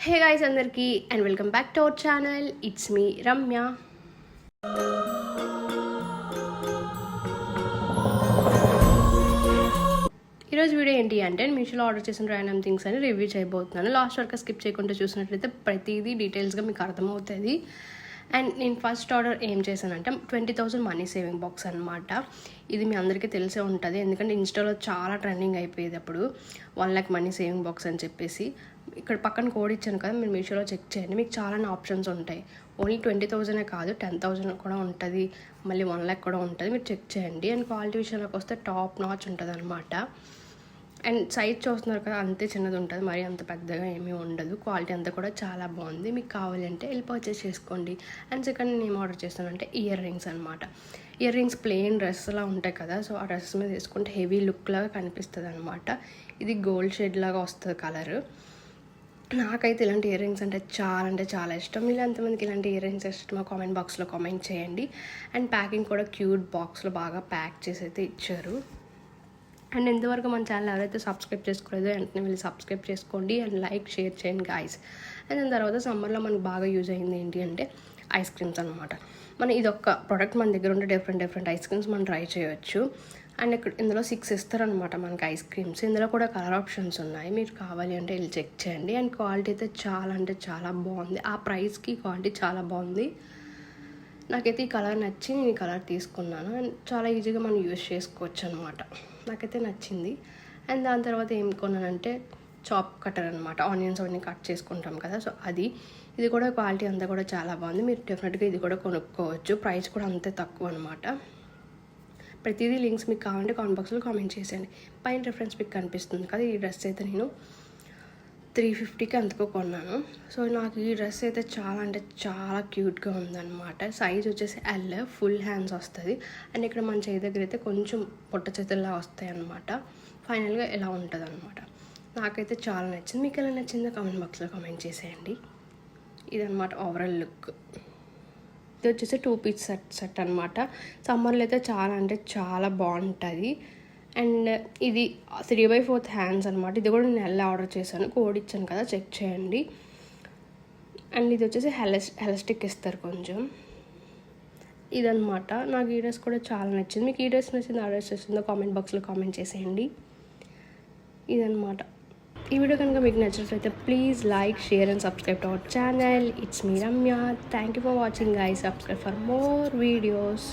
Hey guys అందరికీ and welcome back to our channel. It's me Ramya. ఈరోజు video ఏంటి అంటే మీషోలో ఆర్డర్ చేసిన ర్యాండమ్ థింగ్స్ అని రివ్యూ చేయబోతున్నాను. లాస్ట్ వరకు స్కిప్ చేయకుండా చూసినట్లయితే ప్రతిదీ డీటెయిల్స్గా మీకు అర్థమవుతుంది. అండ్ నేను ఫస్ట్ ఆర్డర్ ఏం చేశానంటే 20,000 మనీ సేవింగ్ బాక్స్ అనమాట. ఇది మీ అందరికీ తెలిసే ఉంటుంది, ఎందుకంటే ఇన్స్టాలో చాలా ట్రెండింగ్ అయిపోయేది అప్పుడు 1 lakh మనీ సేవింగ్ బాక్స్ అని చెప్పేసి. ఇక్కడ పక్కన కోడ్ ఇచ్చాను కదా, మీరు మీషోలో చెక్ చేయండి, మీకు చాలా ఆప్షన్స్ ఉంటాయి. ఓన్లీ 20,000 కాదు, 10,000 కూడా ఉంటుంది, మళ్ళీ 1 lakh కూడా ఉంటుంది, మీరు చెక్ చేయండి. అండ్ క్వాలిటీ విషయంలోకి వస్తే టాప్ నాచ్ ఉంటుంది అనమాట. అండ్ సైజ్ చూస్తున్నారు కదా, అంతే చిన్నది ఉంటుంది, మరి అంత పెద్దగా ఏమీ ఉండదు. క్వాలిటీ అంతా కూడా చాలా బాగుంది. మీకు కావాలంటే వెళ్ళి పర్చేస్ చేసుకోండి. అండ్ సెకండ్ నేను ఏం ఆర్డర్ చేస్తానంటే ఇయర్ రింగ్స్ అనమాట. ఇయర్ రింగ్స్ ప్లెయిన్ డ్రెస్లా ఉంటాయి కదా, సో ఆ డ్రెస్ మీద వేసుకుంటే హెవీ లుక్ లాగా కనిపిస్తుంది అనమాట. ఇది గోల్డ్ షేడ్ లాగా వస్తుంది కలర్. నాకైతే ఇలాంటి ఇయర్ రింగ్స్ అంటే చాలా ఇష్టం. మీరు ఎంతమందికి ఇలాంటి ఇయర్ రింగ్స్ ఇష్టమో కామెంట్ బాక్స్లో కామెంట్ చేయండి. అండ్ ప్యాకింగ్ కూడా క్యూట్ బాక్స్లో బాగా ప్యాక్ చేసి అయితే ఇచ్చారు. అండ్ ఇంతవరకు మన ఛానల్ ఎవరైతే సబ్స్క్రైబ్ చేసుకోలేదో వెంటనే వెళ్ళి సబ్స్క్రైబ్ చేసుకోండి అండ్ లైక్ షేర్ చేయండి గాయ్స్. అండ్ దాని తర్వాత సమ్మర్లో మనకు బాగా యూజ్ అయింది ఏంటి అంటే ఐస్ క్రీమ్స్ అనమాట. మన ఇదొక్క ప్రోడక్ట్ మన దగ్గర ఉంటే డిఫరెంట్ ఐస్ క్రీమ్స్ మనం ట్రై చేయొచ్చు. అండ్ ఇక్కడ ఇందులో 6 ఇస్తారనమాట మనకి ఐస్ క్రీమ్స్. ఇందులో కూడా కలర్ ఆప్షన్స్ ఉన్నాయి, మీరు కావాలి అంటే వెళ్ళి చెక్ చేయండి. అండ్ క్వాలిటీ అయితే చాలా బాగుంది. ఆ ప్రైస్కి క్వాలిటీ చాలా బాగుంది. నాకైతే ఈ కలర్ నచ్చి నేను ఈ కలర్ తీసుకున్నాను. అండ్ చాలా ఈజీగా మనం యూజ్ చేసుకోవచ్చు అనమాట. నాకైతే నచ్చింది. అండ్ దాని తర్వాత ఏం కొన్నానంటే చాప్ కటర్ అనమాట. ఆనియన్స్ అవన్నీ కట్ చేసుకుంటాం కదా, సో ఇది కూడా క్వాలిటీ అంతా కూడా చాలా బాగుంది. మీరు డెఫినెట్గా ఇది కూడా కొనుక్కోవచ్చు. ప్రైస్ కూడా అంతే తక్కువ అనమాట. ప్రతిదీ లింక్స్ మీకు కావాలంటే కామెంట్ బాక్స్లో కామెంట్ చేసేయండి. పైన రెఫరెన్స్ పిక్ కనిపిస్తుంది కదా, ఈ డ్రెస్ అయితే నేను 350కి అంతకు కొన్నాను. సో నాకు ఈ డ్రెస్ అయితే చాలా క్యూట్గా ఉందన్నమాట. సైజ్ వచ్చేసి ఎల్, ఫుల్ హ్యాండ్స్ వస్తుంది. అండ్ ఇక్కడ మన చేతి దగ్గర అయితే కొంచెం పొట్ట చేతుల్లా వస్తాయి అన్నమాట. ఫైనల్గా ఎలా ఉంటుంది అనమాట. నాకైతే చాలా నచ్చింది. మీకు ఎలా నచ్చిందో కామెంట్ బాక్స్లో కామెంట్ చేసేయండి. ఇదన్నమాట ఓవరాల్ లుక్. ఇది వచ్చేసి 2 పీస్ సెట్ అనమాట. సమ్మర్లో అయితే చాలా బాగుంటుంది. అండ్ ఇది 3/4 హ్యాండ్స్ అనమాట. ఇది కూడా నేను ఆర్డర్ చేశాను, కోడ్ ఇచ్చాను కదా, చెక్ చేయండి. అండ్ ఇది వచ్చేసి ఎలాస్టిక్ ఇస్తారు కొంచెం. ఇదనమాట. నాకు ఈ డ్రెస్ కూడా చాలా నచ్చింది. మీకు ఈ డ్రెస్ నచ్చింది, ఆ డ్రెస్ నచ్చిందో కామెంట్ బాక్స్లో కామెంట్ చేసేయండి. ఇదనమాట. ఈ వీడియో కనుక మీకు నచ్చినట్లయితే please like, share and subscribe to our channel. It's me Ramya. Thank you for watching guys. Subscribe for more videos.